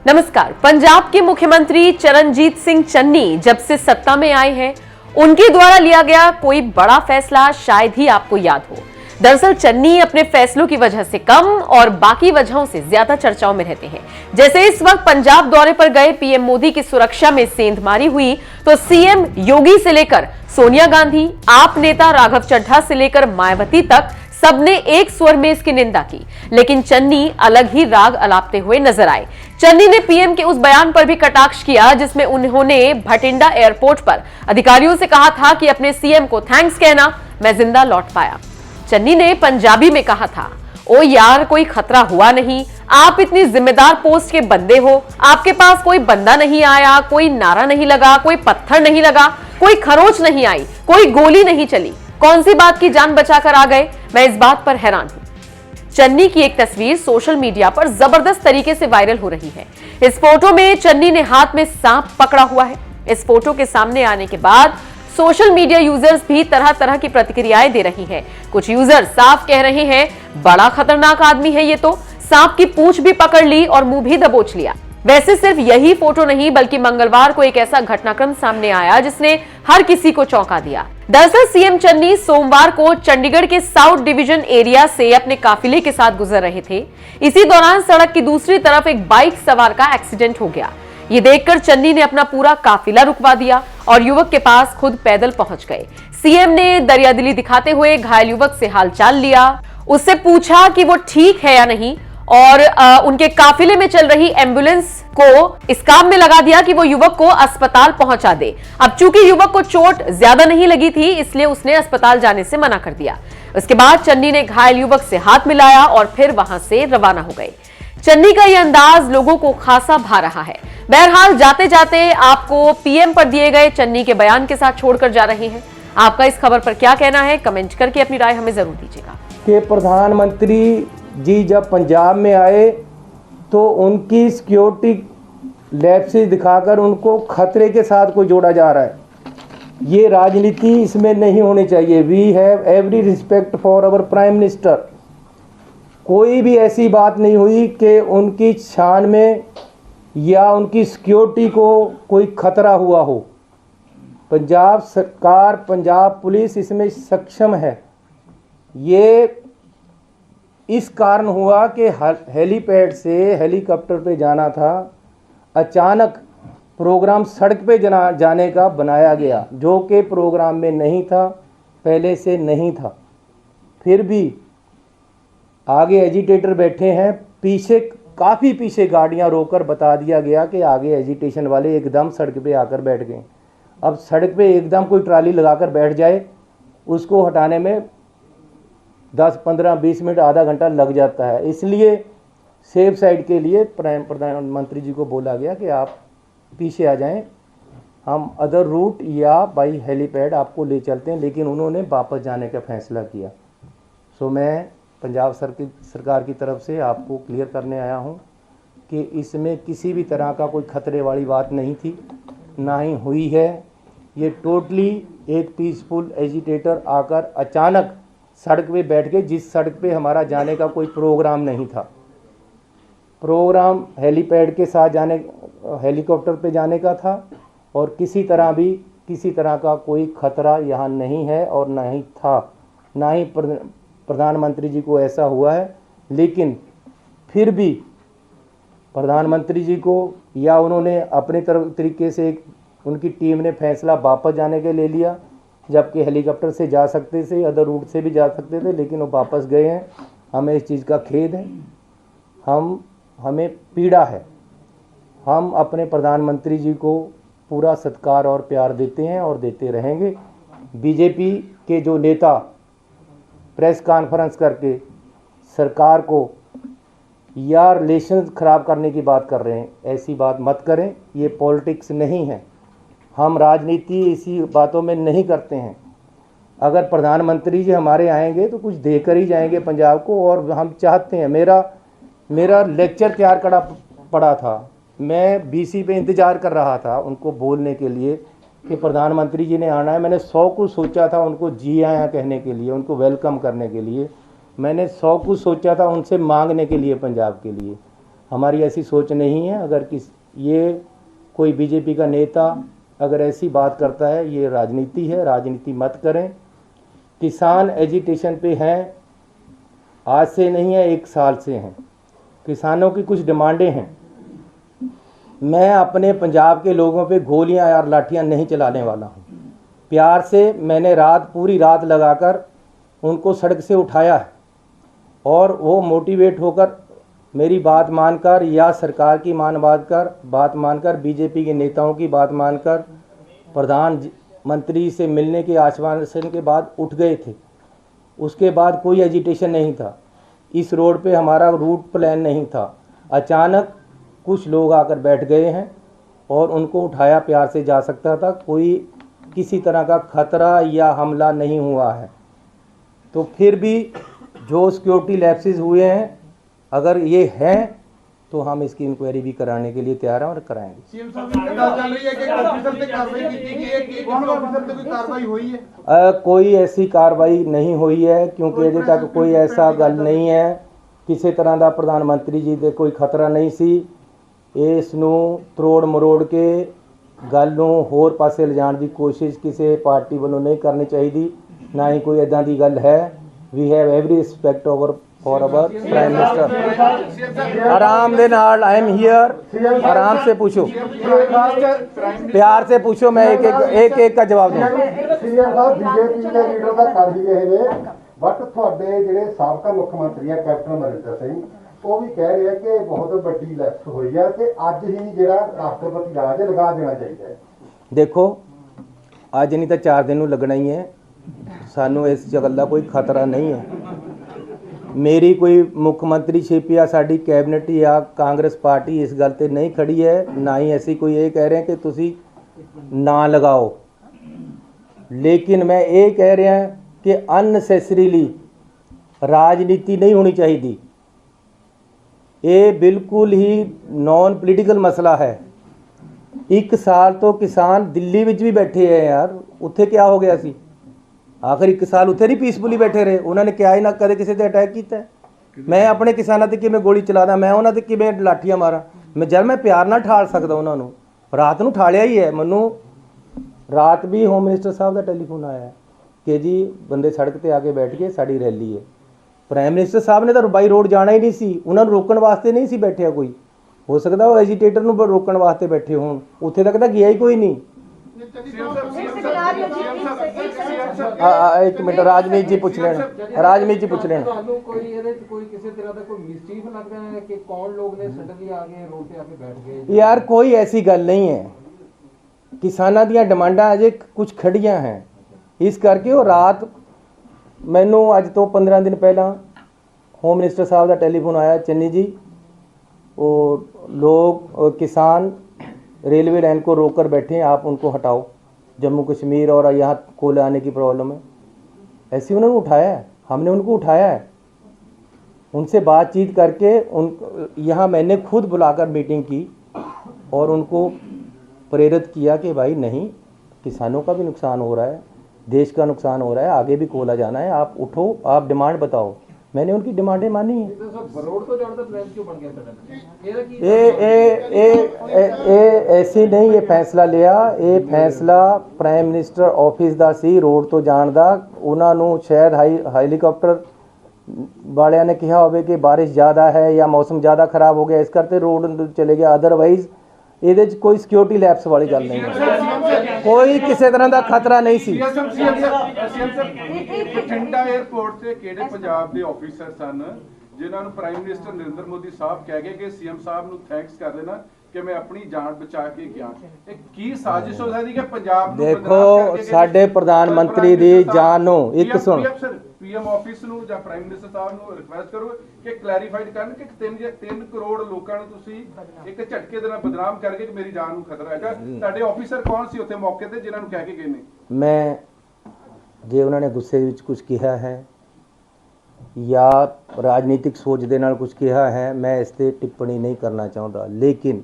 नमस्कार। पंजाब के मुख्यमंत्री चरणजीत सिंह चन्नी जब से सत्ता में आए हैं, उनके द्वारा लिया गया कोई बड़ा फैसला शायद ही आपको याद हो। दरअसल चन्नी अपने फैसलों की वजह से कम और बाकी वजहों से ज्यादा चर्चाओं में रहते हैं। जैसे इस वक्त पंजाब दौरे पर गए पीएम मोदी की सुरक्षा में सेंधमारी हुई तो सीएम योगी से लेकर सोनिया गांधी, आप नेता राघव चड्ढा से लेकर मायावती तक सबने एक स्वर में इसकी निंदा की, लेकिन चन्नी अलग ही राग अलापते हुए नजर आए। चन्नी ने पीएम के उस बयान पर भी कटाक्ष किया जिसमें उन्होंने भटिंडा एयरपोर्ट पर अधिकारियों से कहा था कि अपने सीएम को थैंक्स कहना, मैं जिंदा लौट पाया। चन्नी ने पंजाबी में कहा था, ओ यार कोई खतरा हुआ नहीं, आप इतनी जिम्मेदार पोस्ट के बंदे हो, आपके पास कोई बंदा नहीं आया, कोई नारा नहीं लगा, कोई पत्थर नहीं लगा, कोई खरोच नहीं आई, कोई गोली नहीं चली, कौन सी बात की जान बचाकर आ गए, मैं इस बात पर हैरान हूं। चन्नी की एक तस्वीर सोशल मीडिया पर जबरदस्त तरीके से वायरल हो रही है। इस फोटो में चन्नी ने हाथ में सांप पकड़ा हुआ है। इस फोटो के सामने आने के बाद सोशल मीडिया यूजर्स भी तरह तरह की प्रतिक्रियाएं दे रही हैं। कुछ यूजर साफ कह रहे हैं, बड़ा खतरनाक आदमी है ये तो, सांप की पूंछ भी पकड़ ली और मुंह भी दबोच लिया। वैसे सिर्फ यही फोटो नहीं बल्कि मंगलवार को एक ऐसा घटनाक्रम सामने आया जिसने हर किसी को चौंका दिया। दरअसल सीएम चन्नी सोमवार को चंडीगढ़ के साउथ डिवीजन एरिया से अपने काफिले के साथ गुजर रहे थे। इसी दौरान सड़क की दूसरी तरफ एक बाइक सवार का एक्सीडेंट हो गया। ये देखकर चन्नी ने अपना पूरा काफिला रुकवा दिया और युवक के पास खुद पैदल पहुंच गए। सीएम ने दरियादिली दिखाते हुए घायल युवक से हालचाल लिया, उससे पूछा कि वो ठीक है या नहीं और उनके काफिले में चल रही एम्बुलेंस को इस काम में लगा दिया कि वो युवक को अस्पताल पहुंचा दे। अब चूंकि युवक को चोट ज्यादा नहीं लगी थी इसलिए उसने अस्पताल जाने से मना कर दिया। उसके बाद चन्नी ने घायल युवक से हाथ मिलाया और फिर वहां से रवाना हो गए। चन्नी का यह अंदाज लोगों को खासा भा रहा है। बहरहाल जाते जाते आपको पीएम पर दिए गए चन्नी के बयान के साथ छोड़कर जा रहे हैं। आपका इस खबर पर क्या कहना है, कमेंट करके अपनी राय हमें जरूर दीजिएगा। कि प्रधानमंत्री जी जब पंजाब में आए तो उनकी सिक्योरिटी लैब से दिखाकर उनको खतरे के साथ को जोड़ा जा रहा है। ये राजनीति इसमें नहीं होनी चाहिए। We have every respect for our prime minister. कोई भी ऐसी बात नहीं हुई कि उनकी शान में या उनकी सिक्योरिटी को कोई खतरा हुआ हो। पंजाब सरकार, पंजाब पुलिस इसमें सक्षम है। ये इस कारण हुआ कि हेलीपैड से हेलीकॉप्टर पे जाना था, अचानक प्रोग्राम सड़क पे जाने का बनाया गया जो कि प्रोग्राम में नहीं था, पहले से नहीं था। फिर भी आगे एजिटेटर बैठे हैं, पीछे काफ़ी पीछे गाड़ियां रोककर बता दिया गया कि आगे एजिटेशन वाले एकदम सड़क पे आकर बैठ गए। अब सड़क पे एकदम कोई ट्राली लगाकर बैठ जाए, उसको हटाने में 10, 15, 20 मिनट, आधा घंटा लग जाता है। इसलिए सेफ साइड के लिए प्रधानमंत्री जी को बोला गया कि आप पीछे आ जाएं, हम अदर रूट या बाई हेलीपैड आपको ले चलते हैं, लेकिन उन्होंने वापस जाने का फैसला किया। सो मैं पंजाब सरकार की तरफ से आपको क्लियर करने आया हूं कि इसमें किसी भी तरह का कोई खतरे वाली बात नहीं थी, ना ही हुई है। ये टोटली एक पीसफुल एजिटेटर आकर अचानक सड़क पे बैठ गए, जिस सड़क पे हमारा जाने का कोई प्रोग्राम नहीं था। प्रोग्राम हेलीपैड के साथ जाने, हेलीकॉप्टर पे जाने का था और किसी तरह का कोई खतरा यहाँ नहीं है और ना ही था, ना ही प्रधानमंत्री जी को ऐसा हुआ है। लेकिन फिर भी प्रधानमंत्री जी को या उन्होंने अपने तरीके से उनकी टीम ने फैसला वापस जाने के ले लिया, जबकि हेलीकॉप्टर से जा सकते थे, अदर रूट से भी जा सकते थे, लेकिन वो वापस गए हैं। हमें इस चीज़ का खेद है, हमें पीड़ा है। हम अपने प्रधानमंत्री जी को पूरा सत्कार और प्यार देते हैं और देते रहेंगे। बीजेपी के जो नेता प्रेस कॉन्फ्रेंस करके सरकार को या रिलेशन ख़राब करने की बात कर रहे हैं, ऐसी बात मत करें। ये पॉलिटिक्स नहीं है, हम राजनीति इसी बातों में नहीं करते हैं। अगर प्रधानमंत्री जी हमारे आएंगे तो कुछ देकर ही जाएंगे पंजाब को, और हम चाहते हैं। मेरा लेक्चर तैयार करा पड़ा था, मैं बीसी पे इंतज़ार कर रहा था उनको बोलने के लिए कि प्रधानमंत्री जी ने आना है। मैंने 100 कुछ सोचा था उनको जी आया कहने के लिए, उनको वेलकम करने के लिए। मैंने 100 कुछ सोचा था उनसे मांगने के लिए पंजाब के लिए, हमारी ऐसी सोच नहीं है। अगर ये कोई बीजेपी का नेता अगर ऐसी बात करता है, ये राजनीति है, राजनीति मत करें। किसान एजिटेशन पे हैं, आज से नहीं है, 1 साल से हैं। किसानों की कुछ डिमांडें हैं। मैं अपने पंजाब के लोगों पे गोलियां और लाठियां नहीं चलाने वाला हूं। प्यार से मैंने पूरी रात लगाकर उनको सड़क से उठाया है और वो मोटिवेट होकर मेरी बात मानकर या सरकार की बात मानकर बीजेपी के नेताओं की बात मानकर प्रधानमंत्री से मिलने के आश्वासन के बाद उठ गए थे। उसके बाद कोई एजिटेशन नहीं था। इस रोड पे हमारा रूट प्लान नहीं था। अचानक कुछ लोग आकर बैठ गए हैं और उनको उठाया प्यार से जा सकता था। कोई किसी तरह का खतरा या हमला नहीं हुआ है। तो फिर भी जो सिक्योरिटी लैप्सेस हुए हैं, अगर ये हैं तो हम इसकी इंक्वायरी भी कराने के लिए तैयार हैं और कराएंगे। कोई ऐसी कार्रवाई नहीं हुई है, क्योंकि अजे तक कोई ऐसा गल नहीं है। किसी तरह का प्रधानमंत्री जी दे कोई खतरा नहीं सी। इस नूं त्रोड़ मरोड़ के गल नूं होर पासे लिजाण की कोशिश किसी पार्टी वालों नहीं करनी चाहिए। ना ही कोई इदां दी गल है। We have every respect for our prime minister. आराम दे नाल, आई एम हियर। आराम से पूछो, प्यार से पूछो, मैं एक का जवाब दूँ। सीएम साहब बीजेपी के लीडर का कर ही गए ने, बट ਤੁਹਾਡੇ ਜਿਹੜੇ ਸਾਬਕਾ ਮੁੱਖ ਮੰਤਰੀ ਆ ਕੈਪਟਨ ਅਮਰਿੰਦਰ ਸਿੰਘ, ਉਹ ਵੀ ਕਹਿ ਰਹੇ ਆ ਕਿ ਬਹੁਤ ਵੱਡੀ ਲੈਪਸ ਹੋਈ ਆ ਤੇ ਅੱਜ ਹੀ ਜਿਹੜਾ ਰਾਸ਼ਟਰਪਤੀ ਰਾਜ ਲਗਾ ਦੇਣਾ ਚਾਹੀਦਾ ਹੈ। देखो, ਅੱਜ नहीं तो 4 दिन लगना ही है। सानू इस गल का कोई खतरा नहीं है। मेरी कोई मुख्यमंत्रीशिप या साड़ी कैबिनेट या कांग्रेस पार्टी इस गल ते नहीं खड़ी है। ना ही ऐसी कोई ये कह रहे हैं कि तुसी ना लगाओ। लेकिन मैं ये कह रहा कि अननैसेसरीली राजनीति नहीं होनी चाहिए। ये बिल्कुल ही नॉन पोलीटिकल मसला है। 1 साल तो किसान दिल्ली विच भी बैठे हैं यार, उत्थे क्या हो गया सी? आखिर 1 साल उत्थे नहीं पीसफुली बैठे रहे। उन्होंने क्या ही ना कदे किसी ते अटैक किया है। मैं अपने किसानों ते किवें गोली चलादा, मैं उन्होंने ते किवें लाठियां मारा? मैं जब मैं प्यार ना ठाल सकदा उन्होंने, रात नूं ठालिया ही है। मैनू रात भी होम मिनिस्टर साहब का टैलीफोन आया है कि जी बंदे सड़क ते आके बैठ गए, साड़ी रैली है। प्राइम मिनिस्टर साहब ने तो बाई रोड जाना ही नहीं सी, उन्होंने रोकण वास्ते नहीं सी बैठिया कोई। हो सकता वो एजीटेटर नूं रोकण वास्ते बैठे होण, उत्थे तक तो गया ही कोई नहीं। एक मिनट, राजमीत जी पूछ लेना, राजमीत जी पूछ लेना। यार कोई ऐसी गल नहीं है। किसानां दियां डिमांडां अजे कुछ खड़ियां हैं, इस करके वो रात मैनू अज तो 15 दिन पहला होम मिनिस्टर साहब का टैलीफोन आया, चन्नी जी वो लोग किसान रेलवे लाइन को रोक कर बैठे हैं, आप उनको हटाओ। जम्मू कश्मीर और यहाँ कोयले आने की प्रॉब्लम है। ऐसे उन्होंने उठाया है, हमने उनको उठाया है। उनसे बातचीत करके यहाँ मैंने खुद बुलाकर मीटिंग की और उनको प्रेरित किया कि भाई नहीं, किसानों का भी नुकसान हो रहा है, देश का नुकसान हो रहा है, आगे भी कोयला जाना है, आप उठो, आप डिमांड बताओ। मैंने उनकी डिमांडें मानी है। ऐसे नहीं ये फैसला लिया, ये फैसला प्राइम मिनिस्टर ऑफिस का सी रोड तो जाण दा। उन्होंने शायद हेलीकॉप्टर वालिया ने कहा होवे कि बारिश ज़्यादा है या मौसम ज़्यादा खराब हो गया, इस करते रोड चले गया। अदरवाइज ये कोई सिक्योरिटी लैप्स वाली गल नहीं है, कोई किसी तरह का खतरा नहीं सी। बठिंडा एयरपोर्ट से किहड़े पंजाब के ऑफिसर सन जिन्होंने प्राइम मिनिस्टर नरेंद्र मोदी साहब कह गए कि सीएम साहब नूं थैंक्स कर देना कि मैं अपनी जान बचा के गया। एक की साजिश हो सकती है पंजाब नूं देखो साडे प्रधानमंत्री दी जान नूं एक सुन पीएम ऑफिस नूं जां प्राइम मिनिस्टर साहब नूं रिक्वेस्ट करो कि क्लैरीफाइड करन कि 3 करोड़ लोकां नूं तुसीं एक झटके दे नाल बदनाम करके कि मेरी जान नूं खतरा हैगा। तुहाडे ऑफिसर कौन सी उत्थे मौके ते जिन्हां नूं कह के गए ने? मैं जे उन्होंने गुस्से विच कुछ कहा है या राजनीतिक सोच दे नाल कुछ कहा है, मैं इस ते टिप्पणी नहीं करना चाहता। लेकिन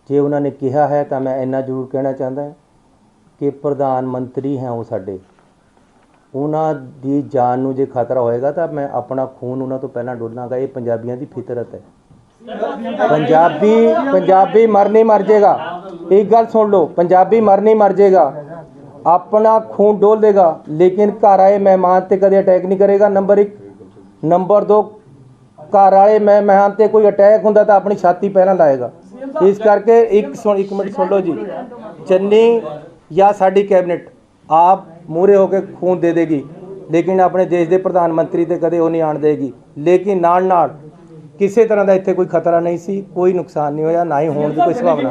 जे उन्होंने कहा है तो मैं इन्ना जरूर कहना चाहता कि प्रधानमंत्री हैं वो साडे, उन्हां दी जान नूं जे खतरा होएगा तो मैं अपना खून उन्हां तो पहलां डोलांगा। ये पंजाबियों की फितरत है। पंजाबी मर नहीं मर जाएगा। एक गल सुन लो, पंजाबी मर नहीं मर जाएगा, अपना खून डोल देगा, लेकिन घर आए मेहमान ते कदे अटैक नहीं करेगा। नंबर 1। नंबर 2, घर आए मेहमान ते कोई अटैक होंदा तो अपनी छाती पहला लाएगा। इस करके एक मिनट सुन लो जी, चन्नी या साडी कैबिनेट आप मूहरे होकर खून दे देगी, लेकिन अपने देश के प्रधानमंत्री ते कदे वो नहीं आण देगी। लेकिन नाल किसी तरह का इत्थे कोई खतरा नहीं सी, कोई नुकसान नहीं होया, ना ही होने की कोई संभावना।